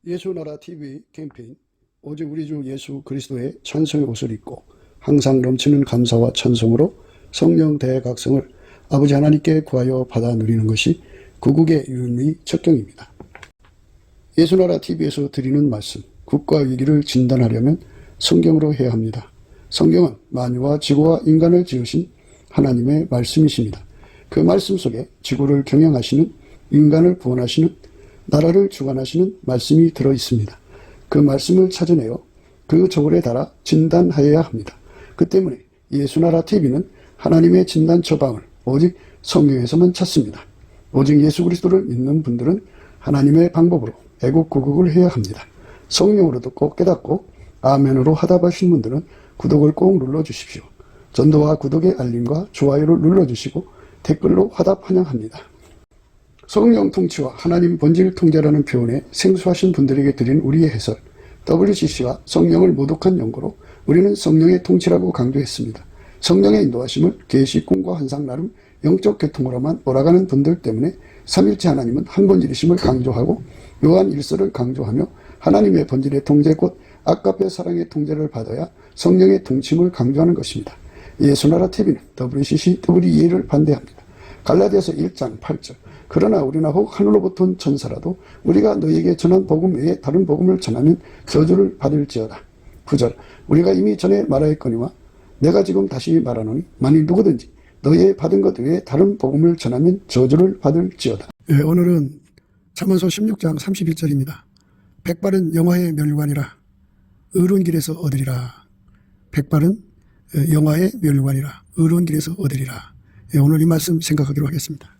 예수나라 TV 캠페인 오직 우리 주 예수 그리스도의 찬송의 옷을 입고 항상 넘치는 감사와 찬송으로 성령 대각성을 아버지 하나님께 구하여 받아 누리는 것이 구국의 유일의 척경입니다. 예수나라 TV에서 드리는 말씀, 국가 위기를 진단하려면 성경으로 해야 합니다. 성경은 만유와 지구와 인간을 지으신 하나님의 말씀이십니다. 그 말씀 속에 지구를 경영하시는, 인간을 구원하시는, 나라를 주관하시는 말씀이 들어있습니다. 그 말씀을 찾아내어 그 저울에 달아 진단하여야 합니다. 그 때문에 예수나라 TV는 하나님의 진단 처방을 오직 성경에서만 찾습니다. 오직 예수 그리스도를 믿는 분들은 하나님의 방법으로 애국구국을 해야 합니다. 성령으로 듣고 깨닫고 아멘으로 화답하신 분들은 구독을 꼭 눌러주십시오. 전도와 구독의 알림과 좋아요를 눌러주시고 댓글로 화답 환영합니다. 성령 통치와 하나님 본질 통제라는 표현에 생소하신 분들에게 드린 우리의 해설, WCC가 성령을 모독한 연고로 우리는 성령의 통치라고 강조했습니다. 성령의 인도하심을 계시, 꿈과 환상 나름 영적 계통으로만 몰아가는 분들 때문에 삼일체 하나님은 한 본질이심을 강조하고 요한 1서를 강조하며 하나님의 본질의 통제 곧 아까페 사랑의 통제를 받아야 성령의 통치임을 강조하는 것입니다. 예수나라 TV는 WCC, WEA를 반대합니다. 갈라디아서 1장 8절 그러나 우리나 혹 하늘로부터 온 천사라도 우리가 너희에게 전한 복음 외에 다른 복음을 전하면 저주를 받을지어다. 9절 우리가 이미 전에 말하였거니와 내가 지금 다시 말하노니 만일 누구든지 너희의 받은 것 외에 다른 복음을 전하면 저주를 받을지어다. 오늘은 잠언서 16장 31절입니다. 백발은 영화의 멸관이라 의로운 길에서 얻으리라. 백발은 영화의 멸관이라 의로운 길에서 얻으리라. 오늘 이 말씀 생각하기로 하겠습니다.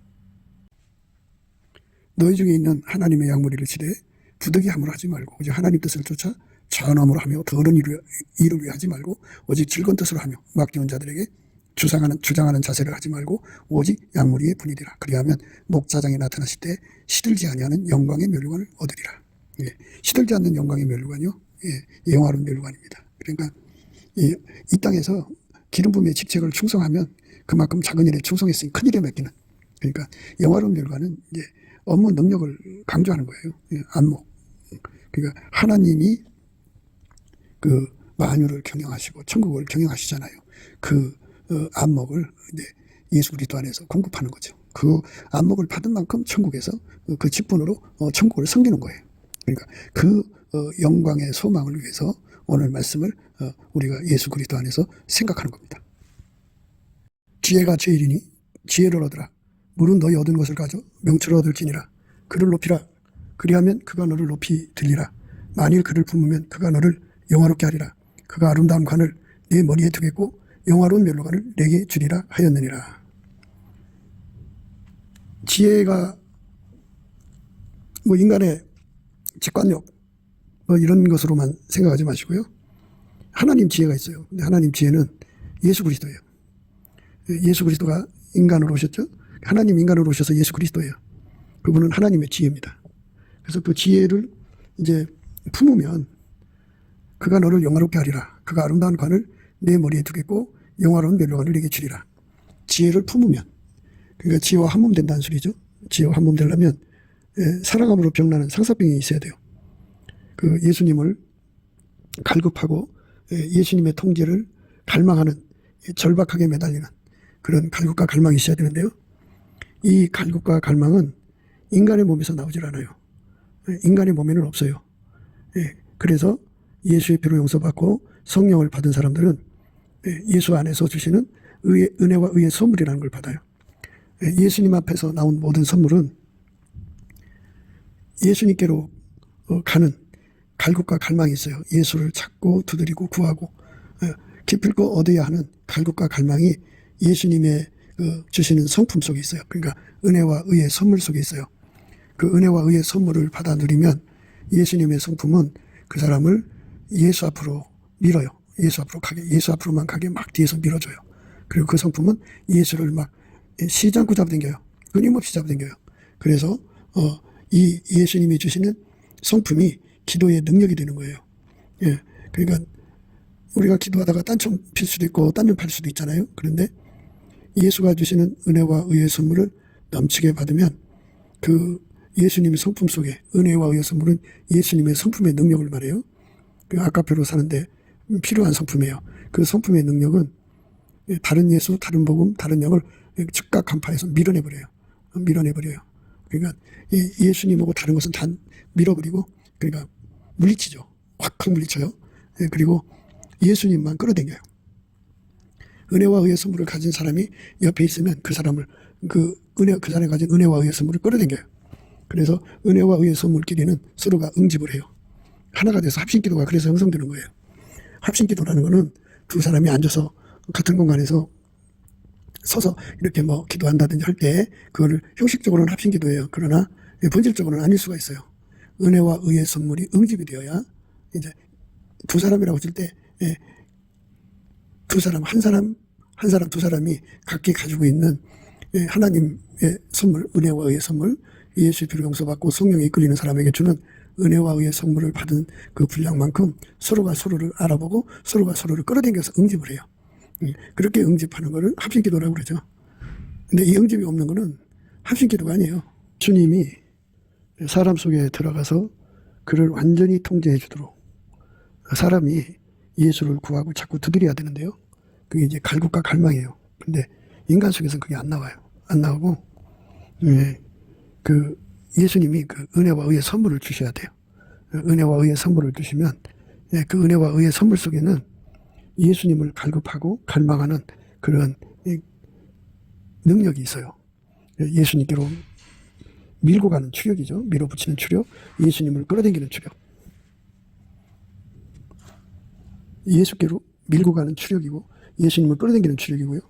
너희 중에 있는 하나님의 양무리를 지되 부득이함으로 하지 말고 오직 하나님 뜻을 쫓아 전함으로 하며 더러운 일을 위해 하지 말고 오직 즐거운 뜻으로 하며 맡기는 자들에게 주장하는 자세를 하지 말고 오직 양무리의 분이되라. 그리하면 목자장이 나타나실 때 시들지 아니하는 영광의 멸관을 얻으리라. 시들지 않는 영광의 멸관이요, 영화로운 멸관입니다. 그러니까 이 땅에서 기름 부음의 직책을 충성하면 그만큼 작은 일에 충성했으니 큰 일에 맡기는. 그러니까 영화로운 멸관은 이제 업무 능력을 강조하는 거예요. 안목. 그러니까 하나님이 그 만유를 경영하시고 천국을 경영하시잖아요. 그 안목을 이제 예수 그리스도 안에서 공급하는 거죠. 그 안목을 받은 만큼 천국에서 그 직분으로 천국을 섬기는 거예요. 그러니까 그 영광의 소망을 위해서 오늘 말씀을 우리가 예수 그리스도 안에서 생각하는 겁니다. 지혜가 제일이니 지혜를 얻으라. 물은 너희 얻은 것을 가져 명철을 얻을지니라. 그를 높이라. 그리하면 그가 너를 높이 들리라. 만일 그를 품으면 그가 너를 영화롭게 하리라. 그가 아름다운 관을 네 머리에 두겠고 영화로운 멸관을 내게 주리라 하였느니라. 지혜가 인간의 직관력 이런 것으로만 생각하지 마시고요. 하나님 지혜가 있어요. 근데 하나님 지혜는 예수 그리스도예요. 예수 그리스도가 인간으로 오셨죠. 하나님 인간으로 오셔서 예수 그리스도예요. 그분은 하나님의 지혜입니다. 그래서 그 지혜를 이제 품으면 그가 너를 영화롭게 하리라. 그가 아름다운 관을 내 머리에 두겠고 영화로운 멸관을 내게 주리라. 지혜를 품으면, 그러니까 지혜와 한몸 된다는 소리죠. 지혜와 한몸 되려면 사랑함으로 병나는 상사병이 있어야 돼요. 그 예수님을 갈급하고 예수님의 통제를 갈망하는, 절박하게 매달리는 그런 갈급과 갈망이 있어야 되는데요. 이 갈급과 갈망은 인간의 몸에서 나오질 않아요. 인간의 몸에는 없어요. 그래서 예수의 피로 용서받고 성령을 받은 사람들은 예수 안에서 주시는 은혜와 의의 선물이라는 걸 받아요. 예수님 앞에서 나온 모든 선물은 예수님께로 가는 갈급과 갈망이 있어요. 예수를 찾고 두드리고 구하고 기필코 얻어야 하는 갈급과 갈망이 예수님의 주시는 성품 속에 있어요. 그러니까 은혜와 의의 선물 속에 있어요. 그 은혜와 의의 선물을 받아 누리면 예수님의 성품은 그 사람을 예수 앞으로 밀어요. 예수 앞으로 가게, 예수 앞으로만 가게 막 뒤에서 밀어줘요. 그리고 그 성품은 예수를 막 쉬지 않고 잡아당겨요. 끊임없이 잡아당겨요. 그래서 이 예수님이 주시는 성품이 기도의 능력이 되는 거예요. 그러니까 우리가 기도하다가 딴청 필 수도 있고 딴면 팔 수도 있잖아요. 그런데 예수가 주시는 은혜와 의의 선물을 넘치게 받으면 그 예수님의 성품 속에 은혜와 의의 선물은 예수님의 성품의 능력을 말해요. 그 아카페로 사는데 필요한 성품이에요. 그 성품의 능력은 다른 예수, 다른 복음, 다른 영을 즉각 간파해서 밀어내버려요. 그러니까 예수님하고 다른 것은 다 밀어버리고, 그러니까 물리치죠. 확 물리쳐요. 그리고 예수님만 끌어당겨요. 은혜와 의의 선물을 가진 사람이 옆에 있으면 그 사람이 가진 은혜와 의의 선물을 끌어당겨요. 그래서 은혜와 의의 선물끼리는 서로가 응집을 해요. 하나가 돼서 합심기도가 그래서 형성되는 거예요. 합심기도라는 거는 두 사람이 앉아서 같은 공간에서 서서 이렇게 뭐 기도한다든지 할 때 그거를 형식적으로는 합심기도예요. 그러나 본질적으로는 아닐 수가 있어요. 은혜와 의의 선물이 응집이 되어야 이제 두 사람이라고 할 때 두 사람, 한 사람, 두 사람이 각기 가지고 있는 하나님의 선물, 은혜와 의의 선물, 예수의 피로 용서받고 성령에 이끌리는 사람에게 주는 은혜와 의의 선물을 받은 그 분량만큼 서로가 서로를 알아보고 서로가 서로를 끌어당겨서 응집을 해요. 그렇게 응집하는 거를 합심기도라고 그러죠. 근데 이 응집이 없는 거는 합심기도가 아니에요. 주님이 사람 속에 들어가서 그를 완전히 통제해 주도록 사람이 예수를 구하고 자꾸 두드려야 되는데요. 그게 이제 갈급과 갈망이에요. 근데 인간 속에서는 그게 안 나와요. 안 나오고, 그 예수님이 그 은혜와 의의 선물을 주셔야 돼요. 은혜와 의의 선물을 주시면 그 은혜와 의의 선물 속에는 예수님을 갈급하고 갈망하는 그런 능력이 있어요. 예수님께로 밀고 가는 추력이죠. 밀어붙이는 추력, 예수님을 끌어당기는 추력. 예수께로 밀고 가는 추력이고 예수님을 끌어당기는 추력이고요.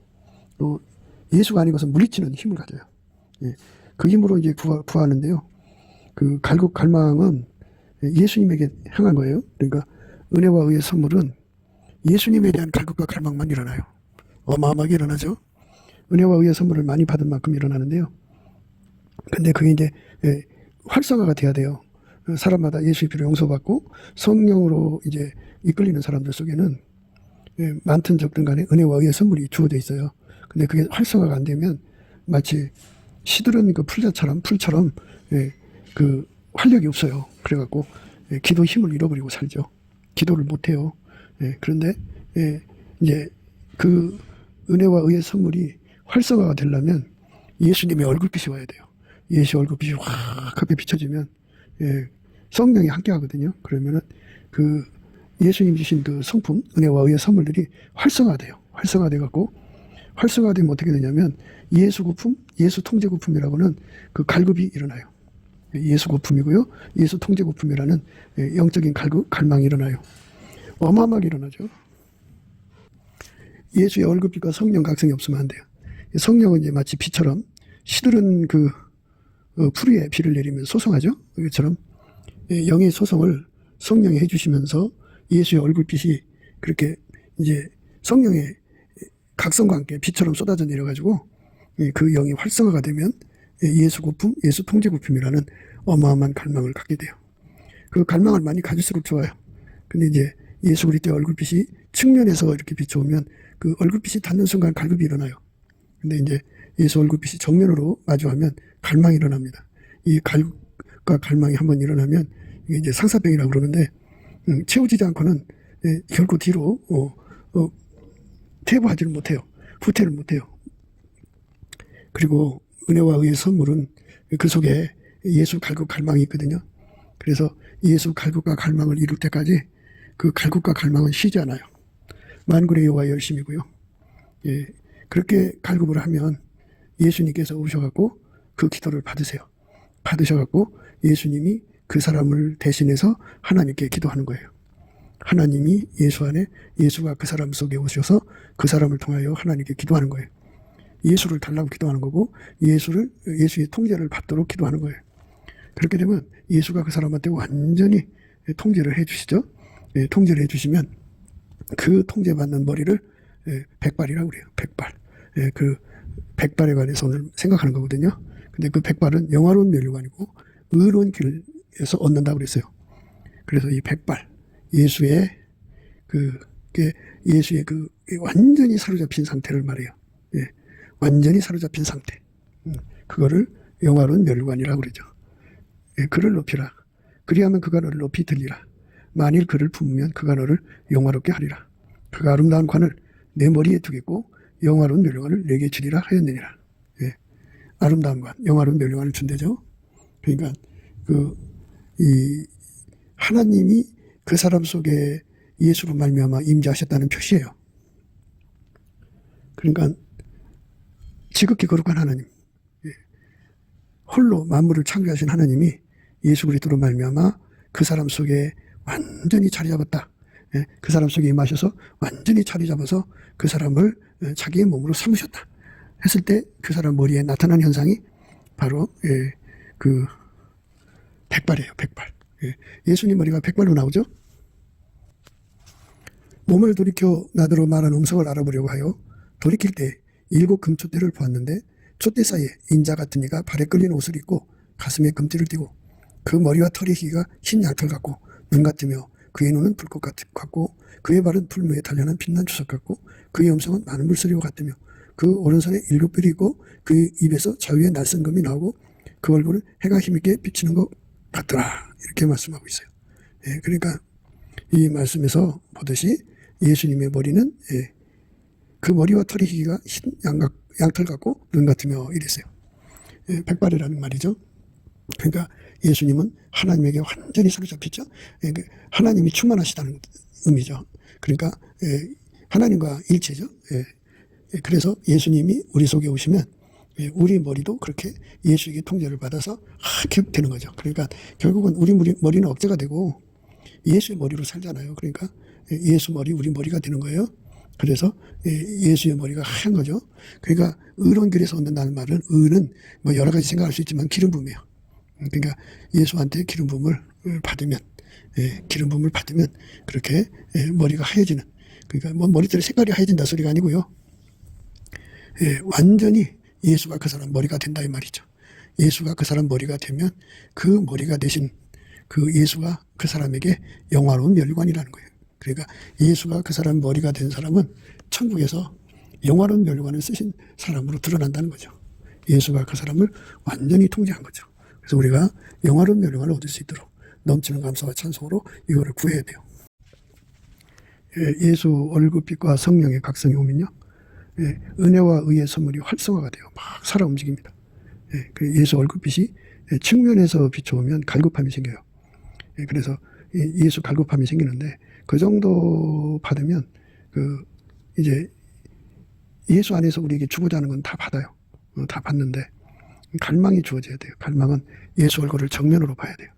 또 예수가 아닌 것은 물리치는 힘을 가져요. 그 힘으로 이제 구하는데요. 그 갈급 갈망은 예수님에게 향한 거예요. 그러니까 은혜와 의의 선물은 예수님에 대한 갈급과 갈망만 일어나요. 어마어마하게 일어나죠. 은혜와 의의 선물을 많이 받은 만큼 일어나는데요. 근데 그게 이제 활성화가 돼야 돼요. 사람마다 예수의 피로 용서받고 성령으로 이제 이끌리는 사람들 속에는 많든 적든 간에 은혜와 의의 선물이 주어져 있어요. 근데 그게 활성화가 안 되면 마치 시들은 그 풀처럼 그 활력이 없어요. 그래갖고 기도 힘을 잃어버리고 살죠. 기도를 못해요. 그런데 이제 그 은혜와 의의 선물이 활성화가 되려면 예수님의 얼굴빛이 와야 돼요. 예수 얼굴빛이 확하게 비춰지면 성령이 함께 하거든요. 그러면은 그 예수님 주신 그 성품, 은혜와 의의 선물들이 활성화돼요. 활성화돼갖고 활성화되면 어떻게 되냐면 예수 고품, 예수 통제 고품이라고는 그 갈급이 일어나요. 예수 고품이고요. 예수 통제 고품이라는 영적인 갈망이 일어나요. 어마어마하게 일어나죠. 예수의 얼굴빛과 성령 각성이 없으면 안 돼요. 성령은 이제 마치 비처럼 시들은 그 풀 위에 비를 내리면 소송하죠. 이것처럼 영의 소송을 성령이 해주시면서 예수의 얼굴빛이 그렇게 이제 성령의 각성과 함께 빛처럼 쏟아져 내려가지고 그 영이 활성화가 되면 예수 고품, 예수 통제 고품이라는 어마어마한 갈망을 갖게 돼요. 그 갈망을 많이 가질수록 좋아요. 근데 이제 예수 그리스도의 얼굴빛이 측면에서 이렇게 비춰오면 그 얼굴빛이 닿는 순간 갈급이 일어나요. 근데 이제 예수 얼굴빛이 정면으로 마주하면 갈망이 일어납니다. 이 갈급과 갈망이 한번 일어나면 이게 이제 상사병이라고 그러는데 채워지지 않고는 결코 뒤로 퇴보하지를 못해요. 후퇴를 못해요. 그리고 은혜와 의의 선물은 그 속에 예수 갈급 갈망이 있거든요. 그래서 예수 갈급과 갈망을 이룰 때까지 그 갈급과 갈망은 쉬지 않아요. 만군의 여호와의 열심이고요. 그렇게 갈급을 하면 예수님께서 오셔갖고 그 기도를 받으셔갖고 예수님이 그 사람을 대신해서 하나님께 기도하는 거예요. 하나님이 예수 안에 예수가 그 사람 속에 오셔서 그 사람을 통하여 하나님께 기도하는 거예요. 예수를 달라고 기도하는 거고 예수의 통제를 받도록 기도하는 거예요. 그렇게 되면 예수가 그 사람한테 완전히 통제를 해주시죠. 통제를 해주시면 그 통제받는 머리를 백발이라고 그래요. 백발. 그 백발에 관해서 오늘 생각하는 거거든요. 근데 그 백발은 영화로운 면류관이고 의로운 길에서 얻는다고 그랬어요. 그래서 이 백발, 예수의 그 완전히 사로잡힌 상태를 말해요. 완전히 사로잡힌 상태. 그거를 영화로운 면류관이라고 그러죠. 그를 높이라. 그리하면 그가 너를 높이 들리라. 만일 그를 품으면 그가 너를 영화롭게 하리라. 그가 아름다운 관을 내 머리에 두겠고 영화로운 멸류관을 내게 주리라 하였느니라. 아름다운 관, 영화로운 멸류관을 준대죠. 그러니까 하나님이 그 사람 속에 예수로 말미암아 임재하셨다는 표시예요. 그러니까 지극히 거룩한 하나님, 홀로 만물을 창조하신 하나님이 예수 그리스도로 말미암아 그 사람 속에 완전히 자리 잡았다. 그 사람 속에 임하셔서 완전히 자리 잡아서 그 사람을 자기의 몸으로 삼으셨다 했을 때 그 사람 머리에 나타난 현상이 바로 그 백발이에요. 백발. 예수님 머리가 백발로 나오죠. 몸을 돌이켜 나더러 말한 음성을 알아보려고 하여 돌이킬 때 7 금촛대를 보았는데 촛대 사이에 인자 같은 이가 발에 끌린 옷을 입고 가슴에 금띠를 띠고 그 머리와 털의 희가 흰 양털 같고 눈 같으며 그의 눈은 불꽃 같고 그의 발은 풀무에 단련한 빛난 주석 같고 그의 음성은 많은 물소리와 같으며 그 오른손에 7뿔이 있고 그 입에서 자유의 날선검이 나오고 그 얼굴은 해가 힘있게 비치는 것 같더라. 이렇게 말씀하고 있어요. 그러니까 이 말씀에서 보듯이 예수님의 머리는 그 머리와 털의 희가 흰 양털 같고 눈 같으며 이랬어요. 백발이라는 말이죠. 그러니까 예수님은 하나님에게 완전히 사로잡혔죠. 하나님이 충만하시다는 의미죠. 그러니까 하나님과 일체죠. 그래서 예수님이 우리 속에 오시면 우리 머리도 그렇게 예수에게 통제를 받아서 하게 되는 거죠. 그러니까 결국은 우리 머리는 억제가 되고 예수의 머리로 살잖아요. 그러니까 예수 머리, 우리 머리가 되는 거예요. 그래서 예수의 머리가 하얀 거죠. 그러니까 의로운 길에서 얻는다는 말은, 의는 뭐 여러 가지 생각할 수 있지만 기름 부음이에요. 그러니까 예수한테 기름 부음을 받으면, 그렇게 머리가 하얘지는, 그러니까 뭐 머리털의 색깔이 하얘진다 소리가 아니고요. 완전히 예수가 그 사람 머리가 된다 이 말이죠. 예수가 그 사람 머리가 되면 그 머리가 되신 그 예수가 그 사람에게 영화로운 멸류관이라는 거예요. 그러니까 예수가 그 사람 머리가 된 사람은 천국에서 영화로운 멸류관을 쓰신 사람으로 드러난다는 거죠. 예수가 그 사람을 완전히 통제한 거죠. 그래서 우리가 영화로운 멸류관을 얻을 수 있도록 넘치는 감사와 찬송으로 이거를 구해야 돼요. 예수 얼굴빛과 성령의 각성이 오면요, 은혜와 의의 선물이 활성화가 돼요. 막 살아 움직입니다. 예수 얼굴빛이 측면에서 비춰오면 갈급함이 생겨요. 그래서 예수 갈급함이 생기는데 그 정도 받으면 이제 예수 안에서 우리에게 주고자 하는 건 다 받아요. 다 받는데 갈망이 주어져야 돼요. 갈망은 예수 얼굴을 정면으로 봐야 돼요.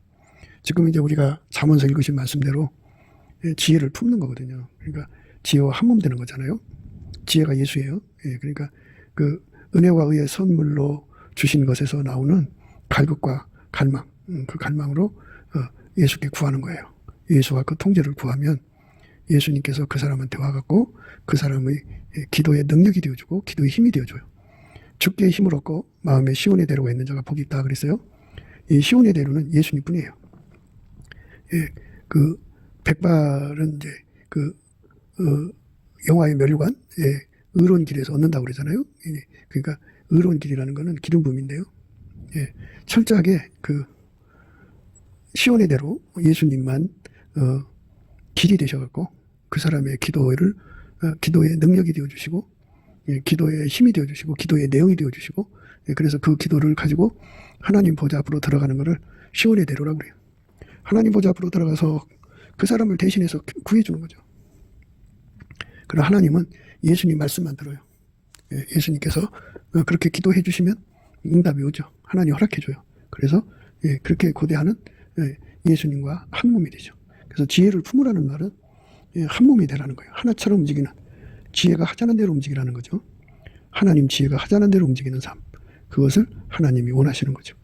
지금 이제 우리가 잠언서 읽으신 말씀대로 지혜를 품는 거거든요. 그러니까 지혜와 한몸 되는 거잖아요. 지혜가 예수예요. 그러니까 그 은혜와 의의 선물로 주신 것에서 나오는 갈급과 갈망, 그 갈망으로 예수께 구하는 거예요. 예수와 그 통제를 구하면 예수님께서 그 사람한테 와갖고 그 사람의 기도의 능력이 되어주고 기도의 힘이 되어줘요. 죽게 힘을 얻고 마음에 시온의 대로가 있는 자가 복이 있다 그랬어요. 이 시온의 대로는 예수님 뿐이에요. 그 백발은 이제 영화의 멸류관, 의로운 길에서 얻는다고 그러잖아요. 그러니까 의로운 길이라는 거는 기름 부음인데요. 철저하게 그 시온의 대로 예수님만 길이 되셔갖고 그 사람의 기도의 능력이 되어주시고, 기도의 힘이 되어주시고, 기도의 내용이 되어주시고, 그래서 그 기도를 가지고 하나님 보좌 앞으로 들어가는 것을 시온의 대로라고 그래요. 하나님 보좌 앞으로 들어가서 그 사람을 대신해서 구해주는 거죠. 그러나 하나님은 예수님 말씀만 들어요. 예수님께서 그렇게 기도해 주시면 응답이 오죠. 하나님 허락해줘요. 그래서 그렇게 고대하는 예수님과 한 몸이 되죠. 그래서 지혜를 품으라는 말은 한 몸이 되라는 거예요. 하나처럼 움직이는, 지혜가 하자는 대로 움직이라는 거죠. 하나님 지혜가 하자는 대로 움직이는 삶, 그것을 하나님이 원하시는 거죠.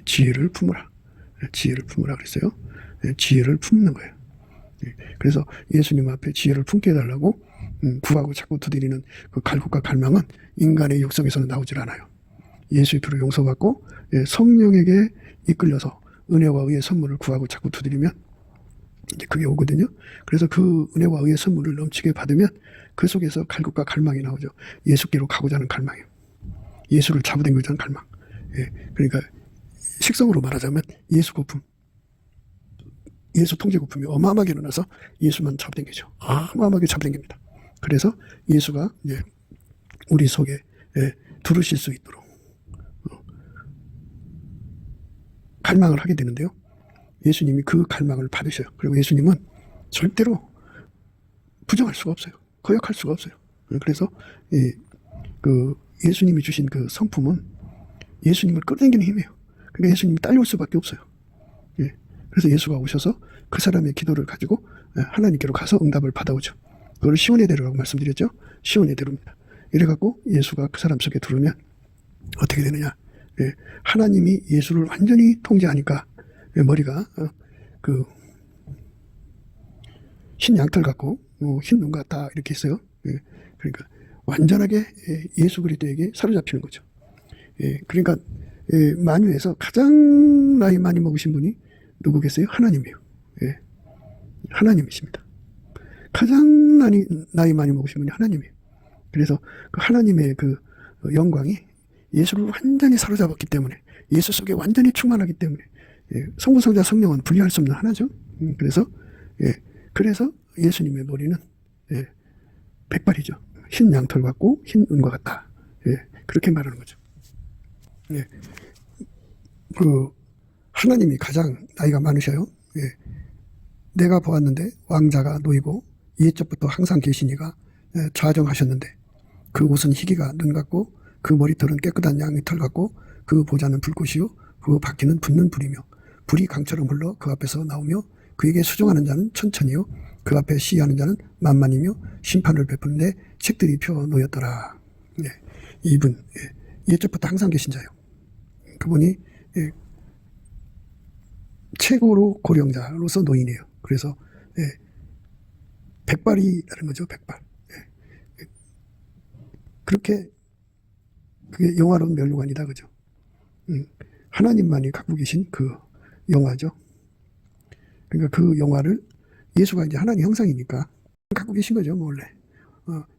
지혜를 품으라. 지혜를 품으라 그랬어요. 지혜를 품는 거예요. 그래서 예수님 앞에 지혜를 품게 해달라고 구하고 자꾸 두드리는 그 갈급과 갈망은 인간의 육성에서는 나오질 않아요. 예수의 피로 용서받고 성령에게 이끌려서 은혜와 의의 선물을 구하고 자꾸 두드리면 이제 그게 오거든요. 그래서 그 은혜와 의의 선물을 넘치게 받으면 그 속에서 갈급과 갈망이 나오죠. 예수께로 가고자 하는 갈망이에요. 예수를 잡아당기고자 하는 갈망. 그러니까 식성으로 말하자면 예수 거품, 예수 통제 거품이 어마어마하게 일어나서 예수만 잡아당기죠. 어마어마하게 잡아당깁니다. 그래서 예수가 이제 우리 속에 들으실 수 있도록 갈망을 하게 되는데요. 예수님이 그 갈망을 받으셔요. 그리고 예수님은 절대로 부정할 수가 없어요. 거역할 수가 없어요. 그래서 그 예수님이 주신 그 성품은 예수님을 끌어당기는 힘이에요. 그러니까 예수님이 딸려올 수밖에 없어요. 그래서 예수가 오셔서 그 사람의 기도를 가지고 하나님께로 가서 응답을 받아오죠. 그걸 시온의 대로라고 말씀드렸죠. 시온의 대로입니다. 이래갖고 예수가 그 사람 속에 들어오면 어떻게 되느냐. 하나님이 예수를 완전히 통제하니까 머리가 그 흰 양털 같고 흰 눈 같다 이렇게 있어요. 그러니까 완전하게 예수 그리스도에게 사로잡히는 거죠. 그러니까 만유에서 가장 나이 많이 먹으신 분이 누구겠어요? 하나님이에요. 하나님이십니다. 가장 나이 많이 먹으신 분이 하나님이에요. 그래서 그 하나님의 그 영광이 예수를 완전히 사로잡았기 때문에, 예수 속에 완전히 충만하기 때문에 성부, 성자, 성령은 분리할 수 없는 하나죠. 그래서 예수님의 머리는 백발이죠. 흰 양털 같고 흰 은과 같다. 그렇게 말하는 거죠. 그 하나님이 가장 나이가 많으셔요. 내가 보았는데 왕자가 놓이고 옛적부터 항상 계시니가 좌정하셨는데 그 옷은 희기가 눈 같고 그 머리털은 깨끗한 양의 털 같고 그 보좌는 불꽃이요 그 바퀴는 붙는 불이며 불이 강처럼 흘러 그 앞에서 나오며 그에게 수종하는 자는 천천히요 그 앞에 시위하는 자는 만만이며 심판을 베푸는데 책들이 펴 놓였더라. 이분 옛적부터 항상 계신 자요. 그분이 최고로 고령자로서 노인이에요. 그래서 백발이라는 거죠. 백발. 그렇게 그게 영화로운 멸류관이다. 그죠? 하나님만이 갖고 계신 그 영화죠. 그러니까 그 영화를 예수가 이제 하나님 형상이니까 갖고 계신 거죠. 뭐 원래.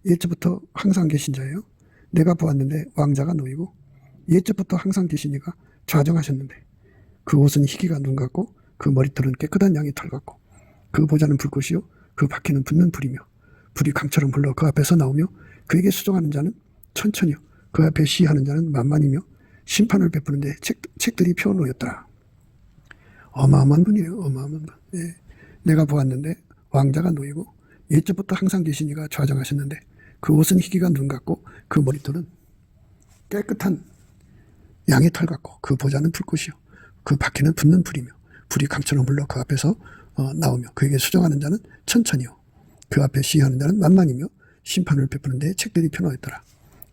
옛적부터 항상 계신 자예요. 내가 보았는데 왕자가 놓이고 옛적부터 항상 계시니까 좌정하셨는데 그 옷은 희기가 눈 같고 그 머리털은 깨끗한 양의 털 같고 그 보좌는 불꽃이요 그 바퀴는 붙는 불이며 불이 강처럼 흘러 그 앞에서 나오며 그에게 수종하는 자는 천천히요 그 앞에 시위하는 자는 만만이며 심판을 베푸는데 책들이 펴놓였더라. 어마어마한 분이에요. 어마어마한 분. 내가 보았는데 왕자가 놓이고 옛적부터 항상 계시니가 좌정하셨는데 그 옷은 희기가 눈 같고 그 머리털은 깨끗한 양의 털 같고 그 보좌는 불꽃이요 그 바퀴는 붙는 불이며 불이 강처럼 흘러 그 앞에서 나오며 그에게 수정하는 자는 천천히요 그 앞에 시위하는 자는 만만이며 심판을 베푸는데 책들이 펴놓였더라.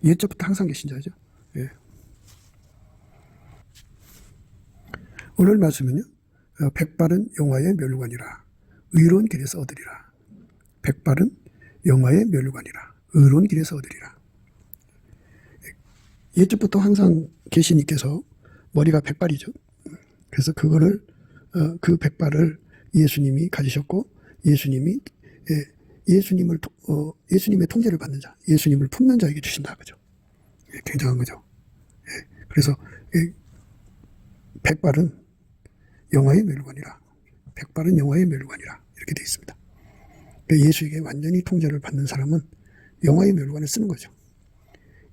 옛적부터 항상 계신 자죠. 오늘 말씀은요. 백발은 영화의 멸류관이라 의로운 길에서 얻으리라. 백발은 영화의 멸류관이라 의로운 길에서 얻으리라. 옛적부터 항상 계시니께서 머리가 백발이죠. 그래서 그거를 그 백발을 예수님이 가지셨고 예수님이 예수님의 통제를 받는 자, 예수님을 품는 자에게 주신다 그죠. 굉장한 거죠. 그래서 백발은 영화의 멸류관이라, 백발은 영화의 멸류관이라 이렇게 되어 있습니다. 예수에게 완전히 통제를 받는 사람은 영화의 멸류관을 쓰는 거죠.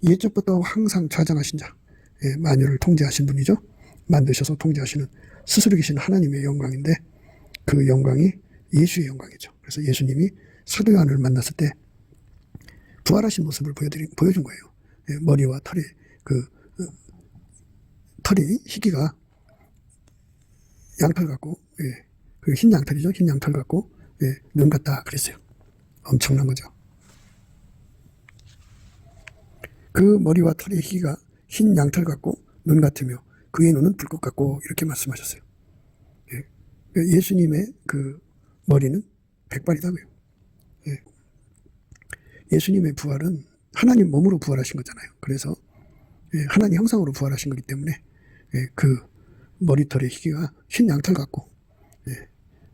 옛적부터 항상 좌정하신 자, 만유를 통제하신 분이죠. 만드셔서 통제하시는 스스로 계신 하나님의 영광인데 그 영광이 예수의 영광이죠. 그래서 예수님이 사도 요한을 만났을 때 부활하신 모습을 보여준 거예요. 머리와 털이 털이 희기가 양털 같고 그 흰 양털이죠. 흰 양털 같고 눈 같다 그랬어요. 엄청난 거죠. 그 머리와 털의 희기가 흰 양털 같고 눈 같으며 그의 눈은 불꽃 같고 이렇게 말씀하셨어요. 예수님의 그 머리는 백발이다고요. 예수님의 부활은 하나님 몸으로 부활하신 거잖아요. 그래서 하나님 형상으로 부활하신 거기 때문에 그 머리털의 희기가 흰 양털 같고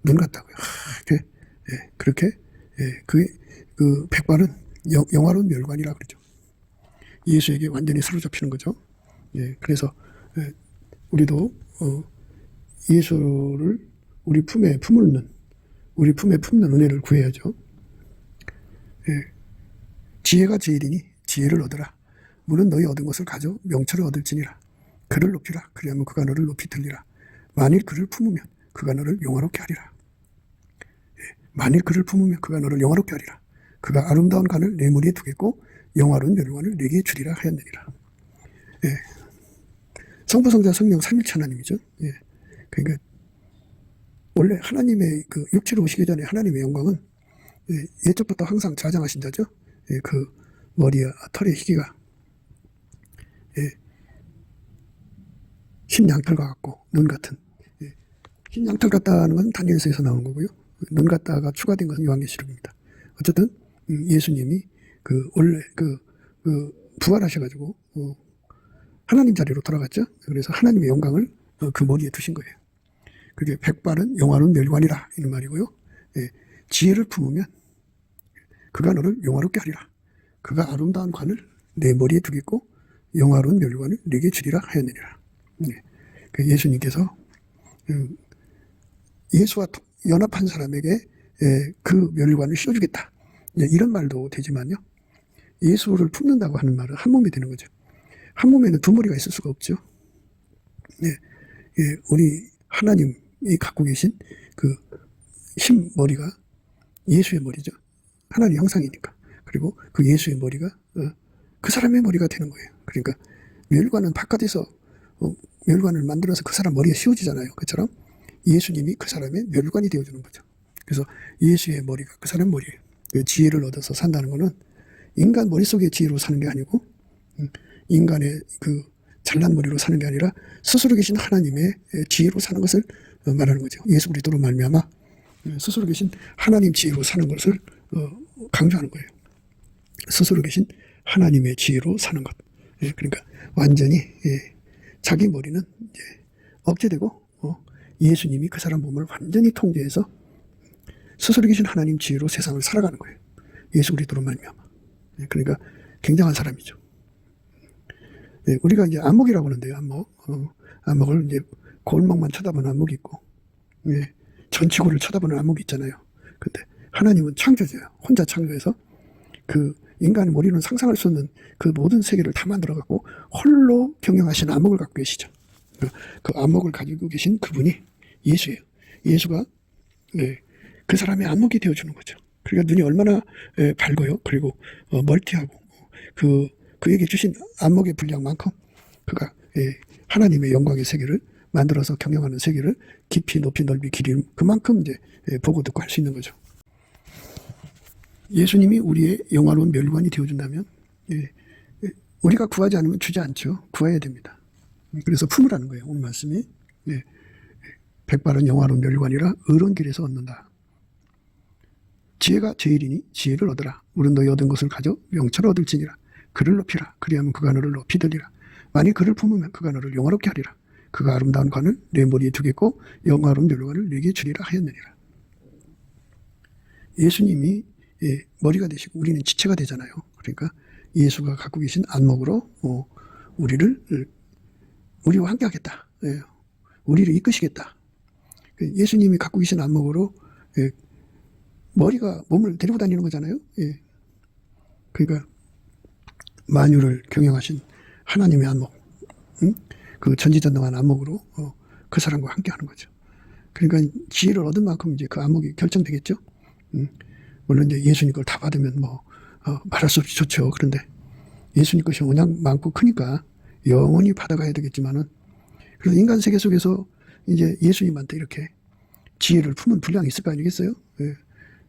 눈 같다고요. 그렇게 그 백발은 영화로운 멸관이라 그러죠. 예수에게 완전히 사로잡히는 거죠. 그래서 우리도 예수를 우리 품에 품는 은혜를 구해야죠. 예. 지혜가 제일이니 지혜를 얻으라. 물은 너희 얻은 것을 가져 명철을 얻을지니라. 그를 높이라. 그리하면 그가 너를 높이 들리라. 만일 그를 품으면 그가 너를 영화롭게 하리라. 예. 만일 그를 품으면 그가 너를 영화롭게 하리라. 그가 아름다운 간을 내 머리에 두겠고 영화로운 멸관을 내게 주리라 하였느니라. 예. 성부, 성자, 성령 삼일체 하나님이죠. 예. 그러니까 원래 하나님의 그 육체로 오시기 전에 하나님의 영광은 예적부터 항상 자장하신 자죠. 예. 그 머리와 털의 희기가 흰 양털과 같고 눈 같은. 흰 양털 같다는 건 다니엘서에서 나온 거고요. 눈 같다가 추가된 것은 요한계시록입니다. 어쨌든 예수님이 원래 부활하셔가지고 하나님 자리로 돌아갔죠. 그래서 하나님의 영광을 그 머리에 두신 거예요. 그게 백발은 영화로운 멸관이라 이런 말이고요. 지혜를 품으면 그가 너를 영화롭게 하리라. 그가 아름다운 관을 내 머리에 두겠고 영화로운 멸관을 내게 주리라 하였느니라. 예수님께서 예수와 연합한 사람에게 그 멸관을 씌워주겠다. 이런 말도 되지만요. 예수를 품는다고 하는 말은 한 몸이 되는 거죠. 한 몸에는 두 머리가 있을 수가 없죠. 우리 하나님이 갖고 계신 그 흰 머리가 예수의 머리죠. 하나님 형상이니까. 그리고 그 예수의 머리가 그 사람의 머리가 되는 거예요. 그러니까 멸관은 바깥에서 멸관을 만들어서 그 사람 머리에 씌워지잖아요. 그처럼 예수님이 그 사람의 멸관이 되어주는 거죠. 그래서 예수의 머리가 그 사람 머리예요. 그 지혜를 얻어서 산다는 것은 인간 머릿속의 지혜로 사는 게 아니고 인간의 그 잘난 머리로 사는 게 아니라 스스로 계신 하나님의 지혜로 사는 것을 말하는 거죠. 예수 그리스도로 말미암아 스스로 계신 하나님 지혜로 사는 것을 강조하는 거예요. 스스로 계신 하나님의 지혜로 사는 것. 그러니까 완전히 자기 머리는 이제 억제되고 예수님이 그 사람 몸을 완전히 통제해서 스스로 계신 하나님 지혜로 세상을 살아가는 거예요. 예수 그리스도로 말미암아. 그러니까 굉장한 사람이죠. 우리가 이제 안목이라고 하는데요. 안목을 이제 골목만 쳐다보는 안목이 있고, 전지구를 쳐다보는 안목이 있잖아요. 근데 하나님은 창조자예요. 혼자 창조해서 그 인간의 머리는 상상할 수 없는 그 모든 세계를 다 만들어갖고 홀로 경영하시는 안목을 갖고 계시죠. 그 안목을 가지고 계신 그분이 예수예요. 예수가 그 사람의 안목이 되어주는 거죠. 그러니까 눈이 얼마나 밝아요. 그리고 멀티하고 그에게 주신 안목의 분량만큼 그가 하나님의 영광의 세계를 만들어서 경영하는 세계를 깊이 높이 넓이 길이 그만큼 이제 보고 듣고 할 수 있는 거죠. 예수님이 우리의 영화로운 멸관이 되어준다면 우리가 구하지 않으면 주지 않죠. 구해야 됩니다. 그래서 품으라는 거예요. 오늘 말씀이 백발은 영화로운 멸관이라 의로운 길에서 얻는다. 지혜가 제일이니 지혜를 얻으라. 물은 너희 얻은 것을 가져 명철을 얻을지니라. 그를 높이라. 그리하면 그가 너를 높이 들리라. 만일 그를 품으면 그가 너를 영화롭게 하리라. 그가 아름다운 관을 내 머리에 두겠고 영화로운 멸관을 내게 주리라 하였느니라. 예수님이 머리가 되시고 우리는 지체가 되잖아요. 그러니까 예수가 갖고 계신 안목으로 우리와 함께 하겠다. 우리를 이끄시겠다. 예수님이 갖고 계신 안목으로 머리가 몸을 데리고 다니는 거잖아요. 그러니까 만유를 경영하신 하나님의 안목, 그 전지전능한 안목으로 그 사람과 함께 하는 거죠. 그러니까 지혜를 얻은 만큼 이제 그 안목이 결정되겠죠. 물론 이제 예수님 걸 다 받으면 말할 수 없이 좋죠. 그런데 예수님 것이 워낙 많고 크니까 영원히 받아가야 되겠지만은 그래서 인간 세계 속에서 이제 예수님한테 이렇게 지혜를 품은 분량이 있을 거 아니겠어요?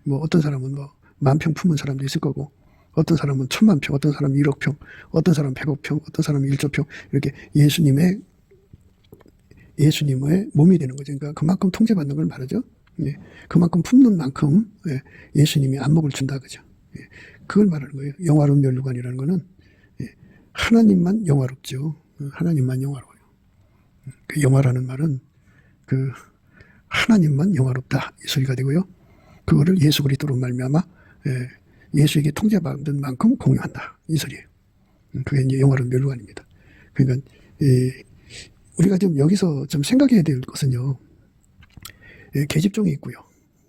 어떤 사람은 10,000평 품은 사람도 있을 거고, 어떤 사람은 10,000,000평, 어떤 사람은 1억 평, 어떤 사람은 100억 평, 어떤 사람은 1조 평, 이렇게 예수님의 몸이 되는 거죠. 그러니까 그만큼 통제받는 걸 말하죠. 그만큼 품는 만큼 예수님이 안목을 준다 그죠. 그걸 말하는 거예요. 영화로운 멸관이라는 거는 하나님만 영화롭죠. 하나님만 영화로워요. 그 영화라는 말은 그 하나님만 영화롭다 이 소리가 되고요. 그거를 예수 그리스도로 말미암아 예수에게 통제받은 만큼 공유한다 이 소리예요. 그게 이제 영화로운 멸관입니다. 그러니까 우리가 좀 여기서 좀 생각해야 될 것은요, 예, 계집종이 있고요.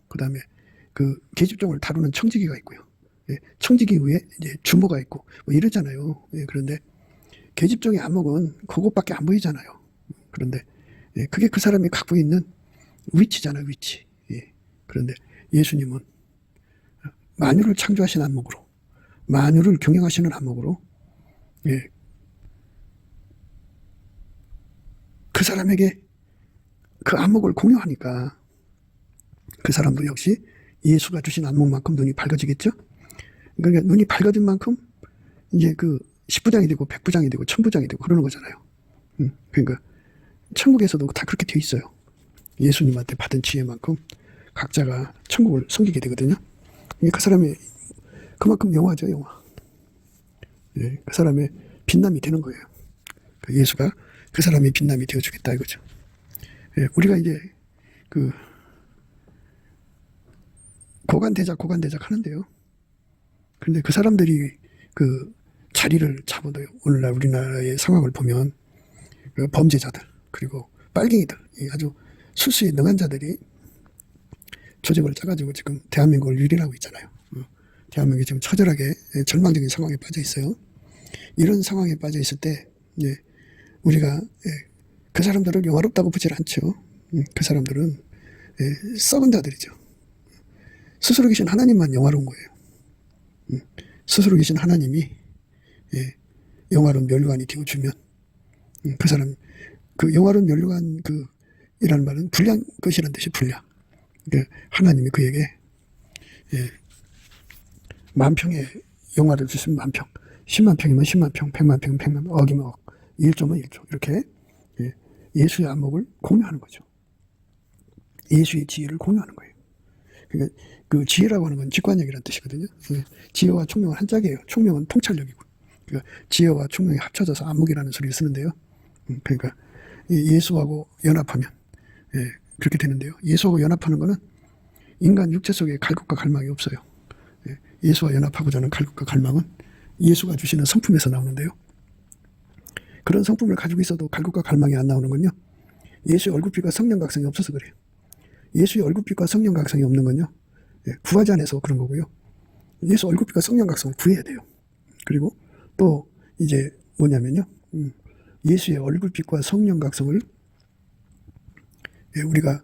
그 다음에 그 계집종을 다루는 청지기가 있고요. 예, 청지기 위에 이제 주모가 있고 뭐 이러잖아요. 예, 그런데 계집종의 안목은 그것밖에 안 보이잖아요. 그런데 예, 그게 그 사람이 갖고 있는 위치잖아요, 위치. 예, 그런데 예수님은 만유를 창조하신 안목으로, 만유를 경영하시는 안목으로, 예, 그 사람에게 그 안목을 공유하니까 그 사람도 역시 예수가 주신 안목만큼 눈이 밝아지겠죠? 그러니까 눈이 밝아진 만큼 이제 그 10부장이 되고 100부장이 되고 1000부장이 되고 그러는 거잖아요. 그러니까 천국에서도 다 그렇게 돼 있어요. 예수님한테 받은 지혜만큼 각자가 천국을 섬기게 되거든요. 그 사람의 그만큼 영화죠, 영화. 예, 그 사람의 빛남이 되는 거예요. 예수가 그 사람의 빛남이 되어주겠다 이거죠. 예, 우리가 이제 그 고관대작 하는데요. 근데 그 사람들이 그 자리를 잡아도요. 오늘날 우리나라의 상황을 보면 그 범죄자들 그리고 빨갱이들, 아주 수수에 능한 자들이 조직을 짜가지고 지금 대한민국을 유린하고 있잖아요. 대한민국이 지금 처절하게 절망적인 상황에 빠져 있어요. 이런 상황에 빠져 있을 때 우리가 그 사람들을 영화롭다고 보질 않죠. 그 사람들은 썩은 자들이죠. 스스로 계신 하나님만 영화로운 거예요. 스스로 계신 하나님이 영화로운 면류관이 되어주면 그 사람, 그 영화로운 면류관 이라는 말은 불량 것이라는 뜻이 불량. 하나님이 그에게 만평의 영화를 주시면 만평, 10만 평이면 10만 평, 100만 평이면 100만 평, 억이면 억, 1조면 1조 이렇게 예수의 안목을 공유하는 거죠. 예수의 지혜를 공유하는 거예요. 그러니까 그 지혜라고 하는 건 직관력이라는 뜻이거든요. 지혜와 총명은 한짝이에요. 총명은 통찰력이고, 그러니까 지혜와 총명이 합쳐져서 안목이라는 소리를 쓰는데요. 그러니까 예수하고 연합하면 그렇게 되는데요. 예수하고 연합하는 거는 인간 육체 속에 갈급과 갈망이 없어요. 예수와 연합하고자 하는 갈급과 갈망은 예수가 주시는 성품에서 나오는데요. 그런 성품을 가지고 있어도 갈급과 갈망이 안 나오는 건요, 예수의 얼굴빛과 성령각성이 없어서 그래요. 예수의 얼굴빛과 성령각성이 없는 건요, 구하지 않아서 그런 거고요. 예수 얼굴빛과 성령각성을 구해야 돼요. 그리고 또 이제 뭐냐면요, 예수의 얼굴빛과 성령각성을 우리가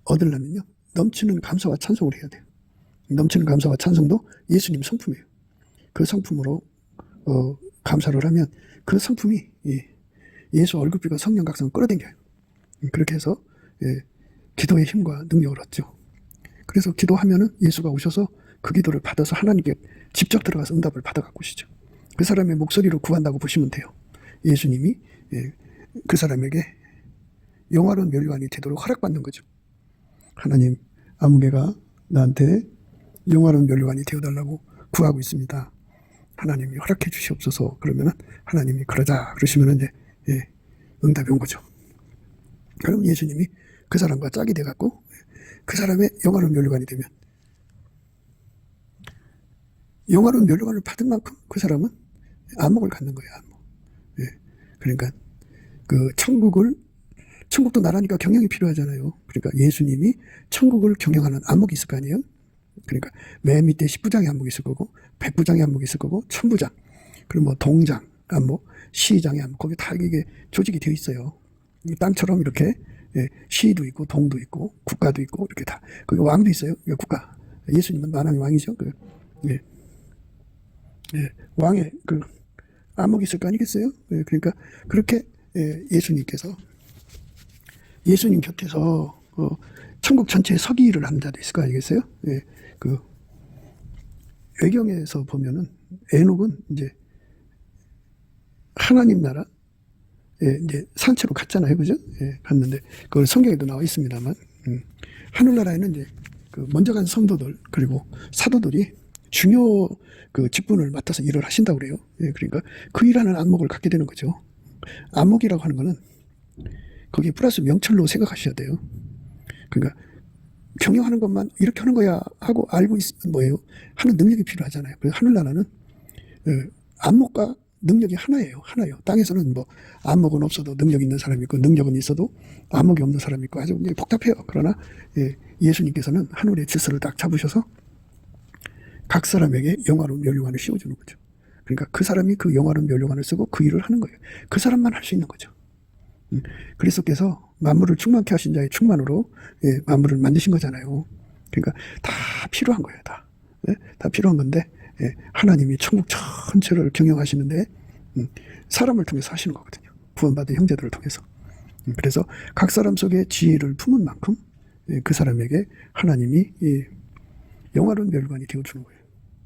얻으려면요, 넘치는 감사와 찬송을 해야 돼요. 넘치는 감사와 찬송도 예수님 성품이에요. 그 성품으로 감사를 하면 그 성품이 예수 얼굴빛과 성령각성을 끌어당겨요. 그렇게 해서 기도의 힘과 능력을 얻죠. 그래서 기도하면은 예수가 오셔서 그 기도를 받아서 하나님께 직접 들어가서 응답을 받아갖고 오시죠. 그 사람의 목소리로 구한다고 보시면 돼요. 예수님이 그 사람에게 영화로운 면류관이 되도록 허락받는 거죠. 하나님, 아무개가 나한테 영화로운 면류관이 되어달라고 구하고 있습니다. 하나님이 허락해 주시옵소서. 그러면은 하나님이 그러자 그러시면은 이제 응답이 온 거죠. 그럼 예수님이 그 사람과 짝이 돼갖고 그 사람의 영화로운 면류관이 되면, 영화로운 면류관을 받은 만큼 그 사람은 안목을 갖는 거예요. 안목. 그러니까 그 천국도 나라니까 경영이 필요하잖아요. 그러니까 예수님이 천국을 경영하는 안목이 있을 거 아니에요. 그러니까 맨 밑에 10부장의 안목이 있을 거고, 100부장의 안목이 있을 거고, 1000부장, 그리고 뭐 동장 안목, 시장의 안목, 거기 다 이게 조직이 되어 있어요. 땅처럼 이렇게 시도 있고, 동도 있고, 국가도 있고, 이렇게 다. 거기 왕도 있어요. 국가. 예수님은 만왕의 왕이죠. 왕의 안목이 있을 거 아니겠어요? 그러니까 그렇게 예수님께서, 예수님 곁에서 천국 전체에 서기를 하는 자도 있을 거 아니겠어요? 외경에서 보면은 에녹은 이제 하나님 나라 이제 산채로 갔잖아요, 그죠? 갔는데 그걸 성경에도 나와 있습니다만, 하늘나라에는 이제 먼저 간 성도들 그리고 사도들이 중요 직분을 맡아서 일을 하신다고 그래요. 그러니까 그 일하는 안목을 갖게 되는 거죠. 안목이라고 하는 거는 거기에 플러스 명철로 생각하셔야 돼요. 그러니까 경영하는 것만 이렇게 하는 거야 하고 알고 있으면 뭐예요? 하는 능력이 필요하잖아요. 그래서 하늘나라는 안목과 능력이 하나예요. 하나요. 땅에서는 뭐 안목은 없어도 능력 있는 사람이 있고 능력은 있어도 안목이 없는 사람이 있고 아주 복잡해요. 그러나 예수님께서는 하늘의 질서를 딱 잡으셔서 각 사람에게 영화로운 면류관을 씌워주는 거죠. 그러니까 그 사람이 그 영화로운 면류관을 쓰고 그 일을 하는 거예요. 그 사람만 할 수 있는 거죠. 그리스도께서 만물을 충만케 하신 자의 충만으로 만물을 만드신 거잖아요. 그러니까 다 필요한 거예요. 다 필요한 건데 하나님이 천국 전체를 경영하시는데 사람을 통해서 하시는 거거든요. 구원받은 형제들을 통해서. 그래서 각 사람 속에 지혜를 품은 만큼 그 사람에게 하나님이 영화로운 멸관이 되어주는 거예요.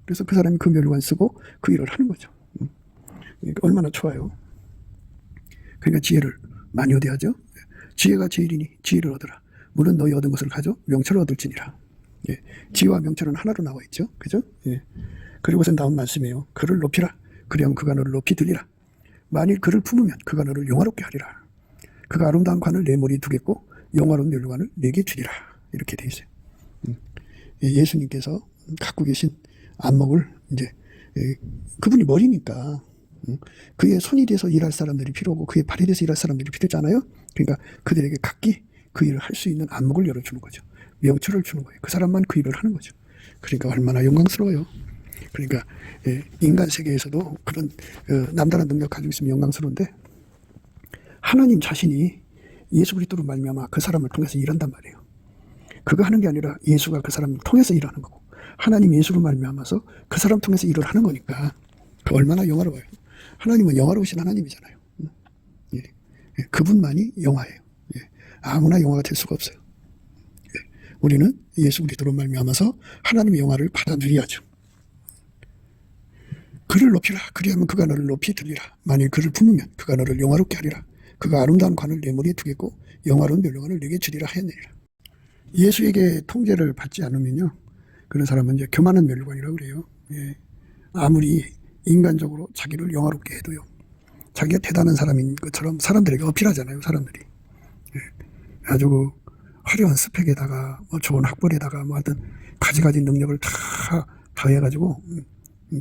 그래서 그 사람이 그 멸관 쓰고 그 일을 하는 거죠. 얼마나 좋아요. 그러니까 지혜를 많이 얻어야죠. 지혜가 제일이니 지혜를 얻으라. 물론 너희 얻은 것을 가져 명철을 얻을지니라. 지혜와 명철은 하나로 나와 있죠. 그죠? 그리고서 나온 말씀이에요. 그를 높이라. 그리하면 그가 너를 높이 들리라. 만일 그를 품으면 그가 너를 영화롭게 하리라. 그가 아름다운 관을 내 머리에 두겠고 영화로운 멸관을 내게 주리라. 이렇게 돼 있어요. 예수님께서 갖고 계신 안목을 이제 그분이 머리니까 그의 손이 돼서 일할 사람들이 필요하고 그의 발이 돼서 일할 사람들이 필요하잖아요. 그러니까 그들에게 각기 그 일을 할 수 있는 안목을 열어주는 거죠. 명철을 주는 거예요. 그 사람만 그 일을 하는 거죠. 그러니까 얼마나 영광스러워요. 그러니까 인간 세계에서도 그런 남다른 능력 가지고 있으면 영광스러운데 하나님 자신이 예수 그리스도로 말미암아 그 사람을 통해서 일한단 말이에요. 그거 하는 게 아니라 예수가 그 사람을 통해서 일하는 거고 하나님 예수로 말미암아서 그 사람 통해서 일을 하는 거니까 얼마나 영화로워요. 하나님은 영화로우신 하나님이잖아요. 그분만이 영화예요. 아무나 영화가 될 수가 없어요. 우리는 예수 그리스도로 말미암아서 하나님의 영화를 받아 누려야죠. 그를 높이라. 그리하면 그가 너를 높이 들리라. 만일 그를 품으면 그가 너를 영화롭게 하리라. 그가 아름다운 관을 내 머리에 두겠고 영화로운 멸관을 내게 주리라 하였느니라. 예수에게 통제를 받지 않으면요, 그런 사람은 이제 교만한 멸관이라고 그래요. 아무리 인간적으로 자기를 영화롭게 해도요, 자기가 대단한 사람인 것처럼 사람들에게 어필하잖아요. 사람들이 아주 화려한 스펙에다가 뭐 좋은 학벌에다가 뭐 하여튼 가지가지 능력을 다 더해가지고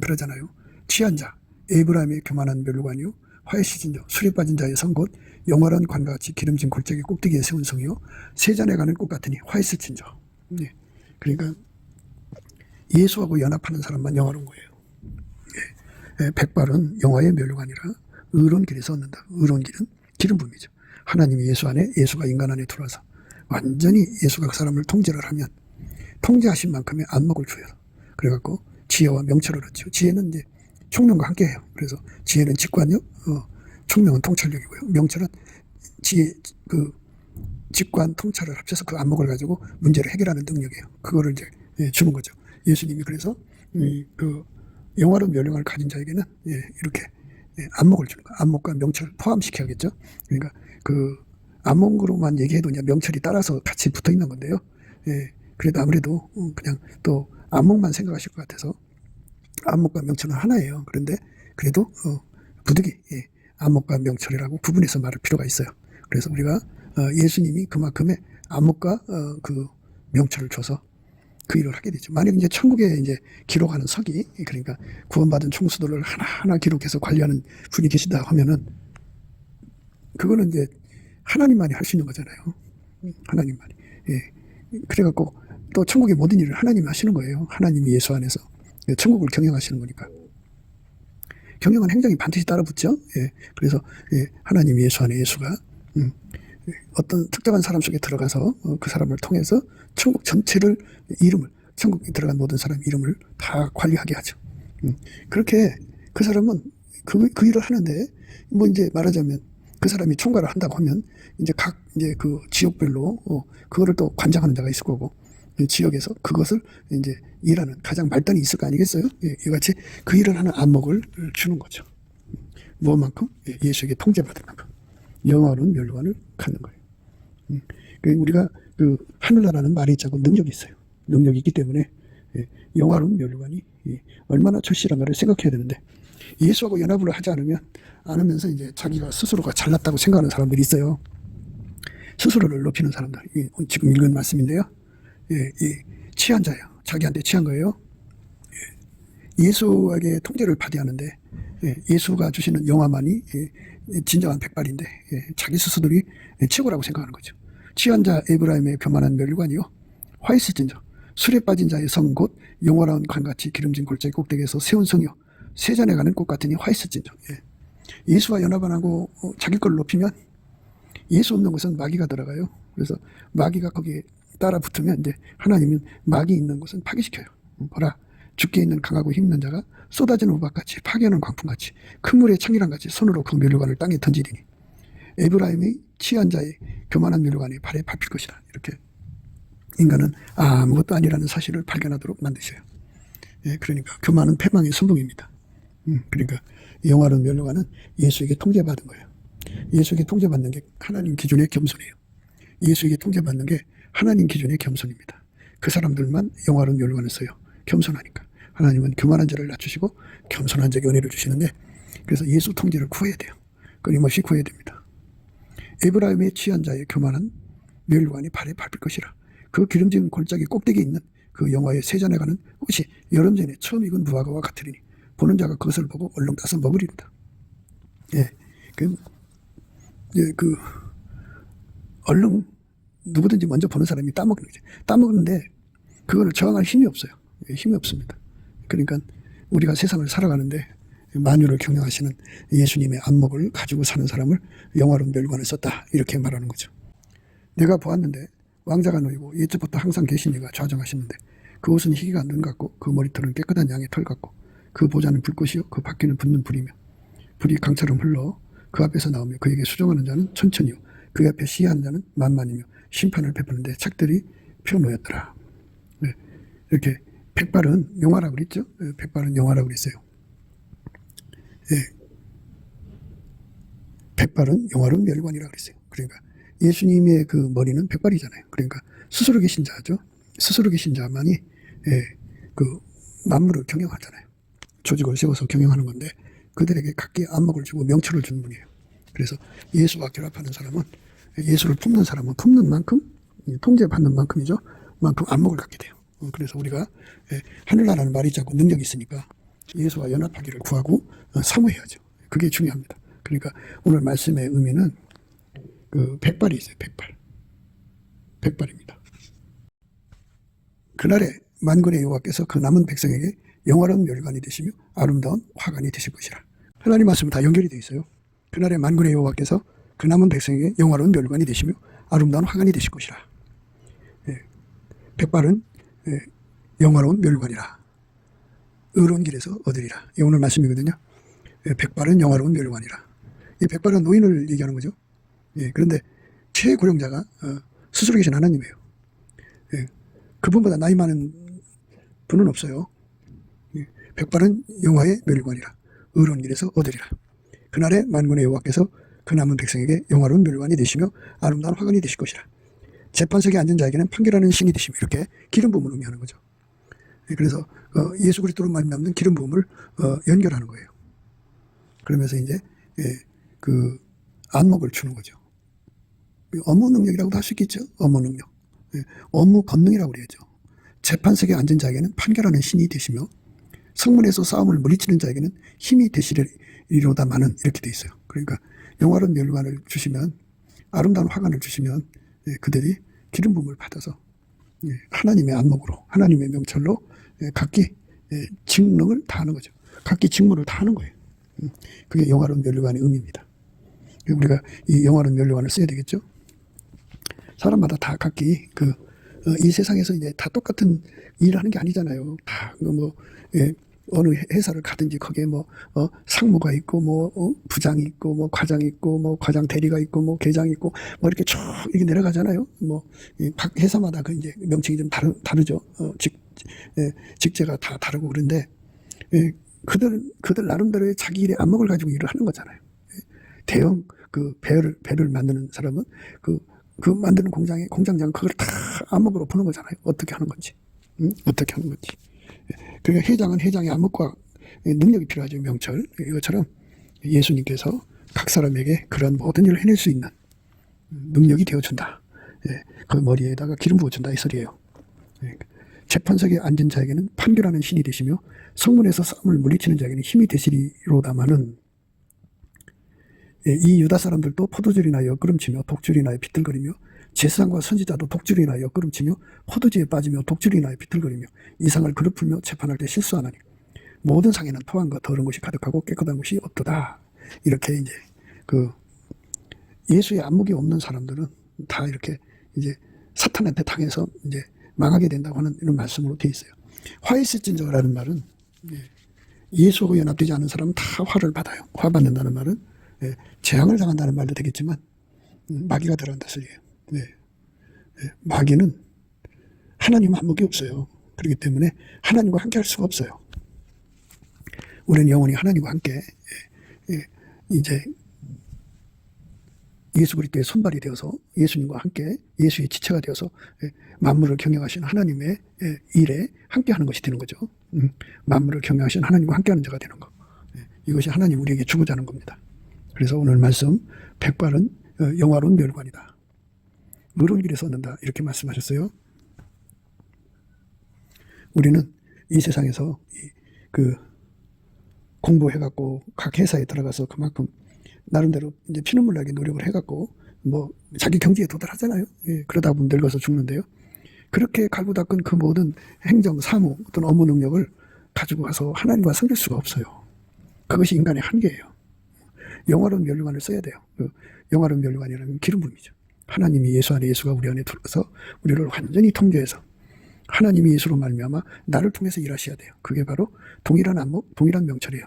그러잖아요. 취한 자 에브라임의 교만한 멸관이요, 화에 시진 자 술에 빠진 자의 성 곧 영화로운 관과 같이 기름진 골짜기 꼭대기에 세운 성이요 세잔에 가는 꽃 같으니 화에 스친 자. 그러니까 예수하고 연합하는 사람만 영화로운 거예요. 백발은 영화의 멸관이라 의로운 길에서 얻는다. 의로운 길은 기름 부음이죠. 하나님이 예수 안에, 예수가 인간 안에 들어와서 완전히 예수가 그 사람을 통제를 하면 통제하신 만큼의 안목을 줘요. 그래갖고 지혜와 명철을 얻죠. 지혜는 이제 총명과 함께해요. 그래서 지혜는 직관요, 총명은 통찰력이고요. 명철은 지혜, 직관, 통찰을 합쳐서 그 안목을 가지고 문제를 해결하는 능력이에요. 그거를 이제 주는 거죠. 예수님이 그래서 그 영화로운 멸령을 가진 자에게는 이렇게 안목을 주는 거예요. 안목과 명철을 포함시켜야겠죠. 그러니까 그 안목으로만 얘기해도 그냥 명철이 따라서 같이 붙어 있는 건데요. 그래도 아무래도 그냥 또 안목만 생각하실 것 같아서 안목과 명철은 하나예요. 그런데 그래도 부득이 안목과 명철이라고 구분해서 말할 필요가 있어요. 그래서 우리가 예수님이 그만큼의 안목과 그 명철을 줘서 그 일을 하게 되죠. 만약 이제 천국에 이제 기록하는 서기, 그러니까 구원받은 총수들을 하나하나 기록해서 관리하는 분이 계시다 하면은 그거는 이제 하나님만이 할 수 있는 거잖아요. 하나님만이. 그래갖고 또 천국의 모든 일을 하나님이 하시는 거예요. 하나님이 예수 안에서 천국을 경영하시는 거니까. 경영한 행정이 반드시 따라붙죠. 그래서 하나님이 예수 안에 예수가 어떤 특정한 사람 속에 들어가서 그 사람을 통해서 천국 전체를 이름을, 천국에 들어간 모든 사람 이름을 다 관리하게 하죠. 그렇게 그 사람은 그 일을 하는데 뭐 이제 말하자면 그 사람이 총괄을 한다고 하면 이제 각 이제 그 지역별로 그거를 또 관장하는 자가 있을 거고 지역에서 그것을 이제 일하는 가장 말단이 있을 거 아니겠어요? 이같이 그 일을 하는 안목을 주는 거죠. 뭐만큼? 예수에게 통제받을 만큼 영화로운 멸관을 갖는 거예요. 우리가 그 하늘나라는 말이 있자고 능력이 있어요. 능력이 있기 때문에 영화로운 멸관이 얼마나 절실한가를 생각해야 되는데 예수하고 연합을 하지 않으면서 이제 자기가 스스로가 잘났다고 생각하는 사람들이 있어요. 스스로를 높이는 사람들. 지금 읽은 말씀인데요. 취한 자예요. 자기한테 취한 거예요. 예수에게 통제를 받아야 하는데 예수가 주시는 영화만이 진정한 백발인데 자기 스스로들이 최고라고 생각하는 거죠. 취한 자 에브라임의 교만한 멸관이요 화이스진 자 술에 빠진 자의 성 곧 영원한 관같이 기름진 골짜기 꼭대기에서 세운 성이요 세잔에 가는 꽃 같으니 화이스진 자. 예수와 연합 안 하고 자기 걸 높이면 예수 없는 곳은 마귀가 들어가요. 그래서 마귀가 거기에 따라 붙으면 이제 하나님은 마귀 있는 곳은 파괴시켜요. 보라 죽게 있는 강하고 힘있는 자가 쏟아지는 우박같이 파괴하는 광풍같이 큰 물의 창이랑같이 손으로 그 멸류관을 땅에 던지리니 에브라임이 취한 자의 교만한 멸류관이 발에 밟힐 것이다. 이렇게 인간은 아무것도 아니라는 사실을 발견하도록 만드셔요. 그러니까 교만은 패망의 선봉입니다. 그러니까 영화로운 멸류관은 예수에게 통제받은 거예요. 예수에게 통제받는 게 하나님 기준의 겸손이에요. 예수에게 통제받는 게 하나님 기준의 겸손입니다. 그 사람들만 영화로운 멸류관을 써요. 겸손하니까. 하나님은 교만한 자를 낮추시고 겸손한 자에게 은혜를 주시는데 그래서 예수 통제를 구해야 돼요. 끊임없이 구해야 됩니다. 에브라임의 취한 자의 교만한 멸류관이 발에 밟힐 것이라. 그 기름진 골짜기 꼭대기에 있는 그 영화의 세잔에 가는 옷이 여름 전에 처음 익은 무화과와 같으리니 보는 자가 그것을 보고 얼른 따서 먹으리로다. 얼른 누구든지 먼저 보는 사람이 따먹는 거죠. 따먹는데 그거를 저항할 힘이 없어요. 힘이 없습니다. 그러니까 우리가 세상을 살아가는데 만유를 경영하시는 예수님의 안목을 가지고 사는 사람을 영화로운 멸관을 썼다. 이렇게 말하는 거죠. 내가 보았는데 왕자가 놓이고 옛적부터 항상 계신 이가 좌정하시는데 그 옷은 희귀가 눈 같고 그 머리털은 깨끗한 양의 털 같고 그 보좌는 불꽃이요 그 바퀴는 붙는 불이며 불이 강처럼 흘러 그 앞에서 나오며 그에게 수종하는 자는 천천히요 그 앞에 시해하는 자는 만만이며 심판을 베푸는데 책들이 펴놓였더라. 이렇게 백발은 영화라고 그랬죠. 백발은 영화라고 그랬어요. 백발은 영화로운 멸관이라고 그랬어요. 그러니까 예수님의 그 머리는 백발이잖아요. 그러니까 스스로 계신 자죠. 스스로 계신 자만이 그 만물을 경영하잖아요. 조직을 세워서 경영하는 건데 그들에게 각기 안목을 주고 명철을 주는 분이에요. 그래서 예수와 결합하는 사람은 예수를 품는 사람은 품는 만큼 통제받는 만큼이죠. 만큼 안목을 갖게 돼요. 그래서 우리가 하늘나라는 말이 있지 않고 능력이 있으니까 예수와 연합하기를 구하고 사모해야죠. 그게 중요합니다. 그러니까 오늘 말씀의 의미는 그 백발이 있어요. 백발입니다. 그날에 만군의 여호와께서 그 남은 백성에게 영화로운 멸관이 되시며 아름다운 화관이 되실 것이라. 하나님 말씀은 다 연결이 되어 있어요. 그날에 만군의 여호와께서 그 남은 백성에게 영화로운 멸관이 되시며 아름다운 화관이 되실 것이라. 백발은 영화로운 멸관이라. 의로운 길에서 얻으리라. 이 오늘 말씀이거든요. 백발은 영화로운 멸관이라. 이 백발은 노인을 얘기하는 거죠. 그런데 최고령자가 스스로 계신 하나님이에요. 그분보다 나이 많은 분은 없어요. 백발은 영화의 멸관이라. 의로운 길에서 얻으리라. 그날에 만군의 여호와께서 그 남은 백성에게 영화로운 멸관이 되시며 아름다운 화관이 되실 것이라. 재판석에 앉은 자에게는 판결하는 신이 되시며 이렇게 기름 부음을 의미하는 거죠. 그래서 예수 그리스도로 말미암는 기름 부음을 연결하는 거예요. 그러면서 이제 그 안목을 주는 거죠. 업무 능력이라고도 할 수 있겠죠. 업무 능력. 업무 권능이라고 그래야죠. 재판석에 앉은 자에게는 판결하는 신이 되시며 성문에서 싸움을 물리치는 자에게는 힘이 되시리로다마는 이렇게 돼 있어요. 그러니까 영화로운 멸관을 주시면 아름다운 화관을 주시면 그들이 기름 부음을 받아서 하나님의 안목으로 하나님의 명철로 각기 직능을 다하는 거죠. 각기 직무를 다하는 거예요. 그게 영화로운 멸관의 의미입니다. 우리가 이 영화로운 멸관을 써야 되겠죠. 사람마다 다 각기 이 세상에서 이제 다 똑같은 일을 하는 게 아니잖아요. 다 어느 회사를 가든지 거기에 상무가 있고 부장이 있고 과장이 있고 과장 대리가 있고 계장이 있고 이렇게 쭉 이렇게 내려가잖아요. 각 회사마다 그 이제 명칭이 좀 다르죠. 직제가 다 다르고 그런데 그들 나름대로의 자기 일의 안목을 가지고 일을 하는 거잖아요. 대형 그 배를 만드는 사람은 그 만드는 공장장 그걸 다 안목으로 보는 거잖아요. 어떻게 하는 건지, 어떻게 하는 건지. 그러니까 회장은 회장의 안목과 능력이 필요하죠. 명철. 이것처럼 예수님께서 각 사람에게 그런 모든 일을 해낼 수 있는 능력이 되어준다. 그 머리에다가 기름 부어준다 이 소리예요. 재판석에 앉은 자에게는 판결하는 신이 되시며 성문에서 싸움을 물리치는 자에게는 힘이 되시리로다마는 이 유다 사람들도 포도주를 인하여 엮으름치며 독주를 인하여 비틀거리며 제사장과 선지자도 독주를 인하여 엮으름치며 포도주에 빠지며 독주를 인하여 비틀거리며 이상을 그릇 풀며 재판할 때 실수하나니 모든 상에는 토함과 더러운 것이 가득하고 깨끗한 것이 없도다. 이렇게 이제 예수의 안목이 없는 사람들은 다 이렇게 이제 사탄한테 당해서 이제 망하게 된다고 하는 이런 말씀으로 되어 있어요. 화 있을진저라는 말은 예수하고 연합되지 않은 사람은 다 화를 받아요. 화 받는다는 말은 재앙을 당한다는 말도 되겠지만 마귀가 들어간다 소리예요. 마귀는 하나님 안목이 없어요. 그렇기 때문에 하나님과 함께 할 수가 없어요. 우리는 영원히 하나님과 함께 이제 예수 그리스도의 손발이 되어서 예수님과 함께 예수의 지체가 되어서 만물을 경영하시는 하나님의 일에 함께하는 것이 되는 거죠. 만물을 경영하시는 하나님과 함께하는 자가 되는 거. 이것이 하나님 우리에게 주고자 하는 겁니다. 그래서 오늘 말씀 백발은 영화로운 멸관이다. 의로운 길에 섰는다. 이렇게 말씀하셨어요. 우리는 이 세상에서 공부해갖고 각 회사에 들어가서 그만큼 나름대로 이제 피눈물 나게 노력을 해갖고 뭐 자기 경지에 도달하잖아요. 그러다 보면 늙어서 죽는데요. 그렇게 갈고 닦은 그 모든 행정, 사무, 어떤 업무 능력을 가지고 가서 하나님과 섬길 수가 없어요. 그것이 인간의 한계예요. 영화로운 면류관을 써야 돼요. 영화로운 면류관이라는 기름 부음이죠. 하나님이 예수 안에 예수가 우리 안에 들어서 우리를 완전히 통제해서 하나님이 예수로 말미암아 나를 통해서 일하셔야 돼요. 그게 바로 동일한 안목, 동일한 명철이에요.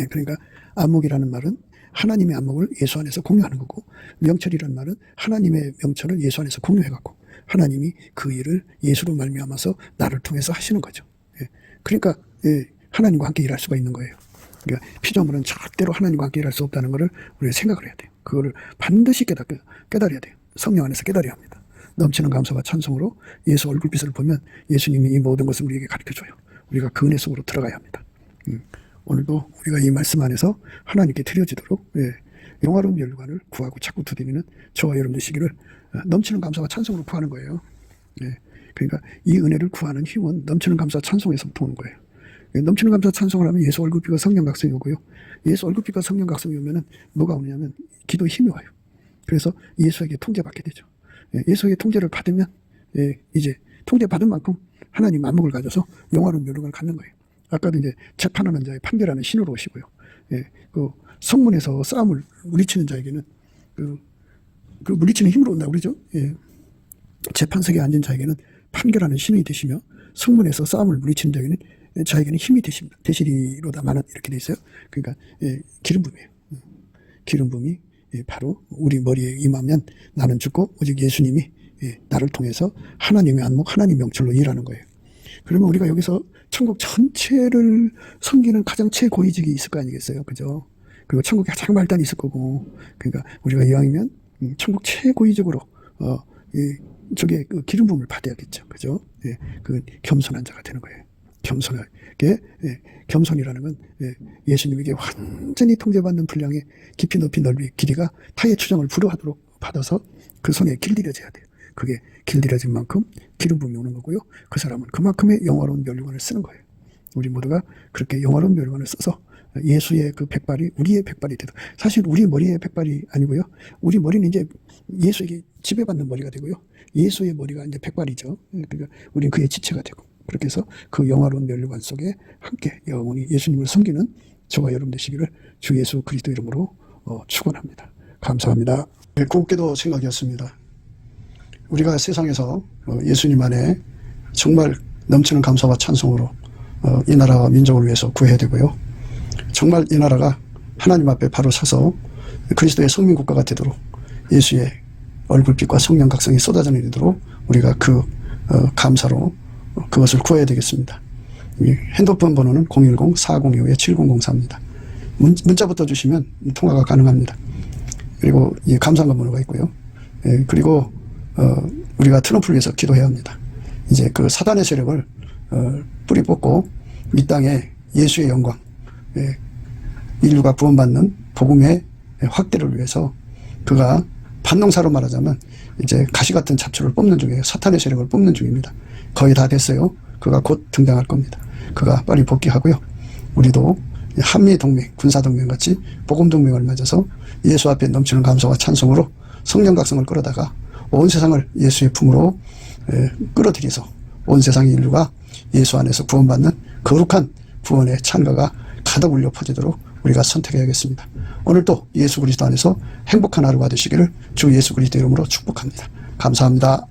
그러니까 안목이라는 말은 하나님의 안목을 예수 안에서 공유하는 거고, 명철이라는 말은 하나님의 명철을 예수 안에서 공유해갖고 하나님이 그 일을 예수로 말미암아서 나를 통해서 하시는 거죠. 그러니까 하나님과 함께 일할 수가 있는 거예요. 그러니까 피조물은 절대로 하나님과 함께 일할 수 없다는 것을 우리가 생각을 해야 돼요. 그거를 반드시 깨달아야 돼요. 성령 안에서 깨달아야 합니다. 넘치는 감사와 찬송으로 예수 얼굴빛을 보면 예수님이 이 모든 것을 우리에게 가르쳐줘요. 우리가 그 은혜 속으로 들어가야 합니다. 오늘도 우리가 이 말씀 안에서 하나님께 드려지도록 영화로운 멸관을 구하고 자꾸 두드리는 저와 여러분 되시기를 넘치는 감사와 찬송으로 구하는 거예요. 그러니까 이 은혜를 구하는 힘은 넘치는 감사와 찬송에서부터 오는 거예요. 넘치는 감사 찬송을 하면 예수 얼굴빛과 성령 각성이 오고요. 예수 얼굴빛과 성령 각성이 오면은 뭐가 오냐면 기도에 힘이 와요. 그래서 예수에게 통제받게 되죠. 예수에게 통제를 받으면 이제 통제받은 만큼 하나님 안목을 가져서 영화로운 멸관을 갖는 거예요. 아까도 이제 재판하는 자의 판결하는 신으로 오시고요. 그 성문에서 싸움을 물리치는 자에게는 그 물리치는 힘으로 온다고 그러죠. 재판석에 앉은 자에게는 판결하는 신이 되시며 성문에서 싸움을 물리치는 자에게는 힘이 되시리로다마는 이렇게 돼 있어요. 그러니까 기름 부음이에요. 기름 부음이 바로 우리 머리에 임하면 나는 죽고 오직 예수님이 나를 통해서 하나님의 안목, 하나님 명철로 일하는 거예요. 그러면 우리가 여기서 천국 전체를 섬기는 가장 최고위직이 있을 거 아니겠어요? 그죠? 그리고 천국에 가장 말단이 있을 거고, 그러니까 우리가 이왕이면 천국 최고위직으로 저게 그 기름 부음을 받아야겠죠. 그죠? 그 겸손한 자가 되는 거예요. 겸손하게, 겸손이라는 건 예수님에게 완전히 통제받는 분량의 깊이 높이 넓이 길이가 타의 추정을 불허하도록 받아서 그 손에 길들여져야 돼요. 그게 길들여진 만큼 기름 부음이 오는 거고요. 그 사람은 그만큼의 영화로운 멸관을 쓰는 거예요. 우리 모두가 그렇게 영화로운 멸관을 써서 예수의 그 백발이 우리의 백발이 되도, 사실 우리 머리의 백발이 아니고요. 우리 머리는 이제 예수에게 지배받는 머리가 되고요. 예수의 머리가 이제 백발이죠. 그러니까 우리는 그의 지체가 되고, 그렇게 해서 그 영화로운 멸관 속에 함께 영원히 예수님을 섬기는 저와 여러분 되시기를 주 예수 그리스도 이름으로 축원합니다. 감사합니다. 곱게도 생각이었습니다. 우리가 세상에서 예수님 안에 정말 넘치는 감사와 찬송으로 이 나라와 민족을 위해서 구해야 되고요. 정말 이 나라가 하나님 앞에 바로 서서 그리스도의 성민국가가 되도록 예수의 얼굴빛과 성령 각성이 쏟아져 내리도록 우리가 그 감사로 그것을 구해야 되겠습니다. 핸드폰 번호는 010-4025-7004입니다. 문자부터 주시면 통화가 가능합니다. 그리고 이 감사한 번호가 있고요. 그리고 우리가 트럼프를 위해서 기도해야 합니다. 이제 그 사단의 세력을 뿌리 뽑고 이 땅에 예수의 영광, 인류가 구원받는 복음의 확대를 위해서 그가 반농사로 말하자면 이제 가시 같은 잡초를 뽑는 중이에요. 사탄의 세력을 뽑는 중입니다. 거의 다 됐어요. 그가 곧 등장할 겁니다. 그가 빨리 복귀하고요. 우리도 한미동맹, 군사동맹같이 복음동맹을 맺어서 예수 앞에 넘치는 감사와 찬송으로 성령 각성을 끌어다가 온 세상을 예수의 품으로 끌어들여서 온 세상의 인류가 예수 안에서 구원받는 거룩한 구원의 찬가가 가득 울려 퍼지도록 우리가 선택해야겠습니다. 오늘도 예수 그리스도 안에서 행복한 하루가 되시기를 주 예수 그리스도 이름으로 축복합니다. 감사합니다.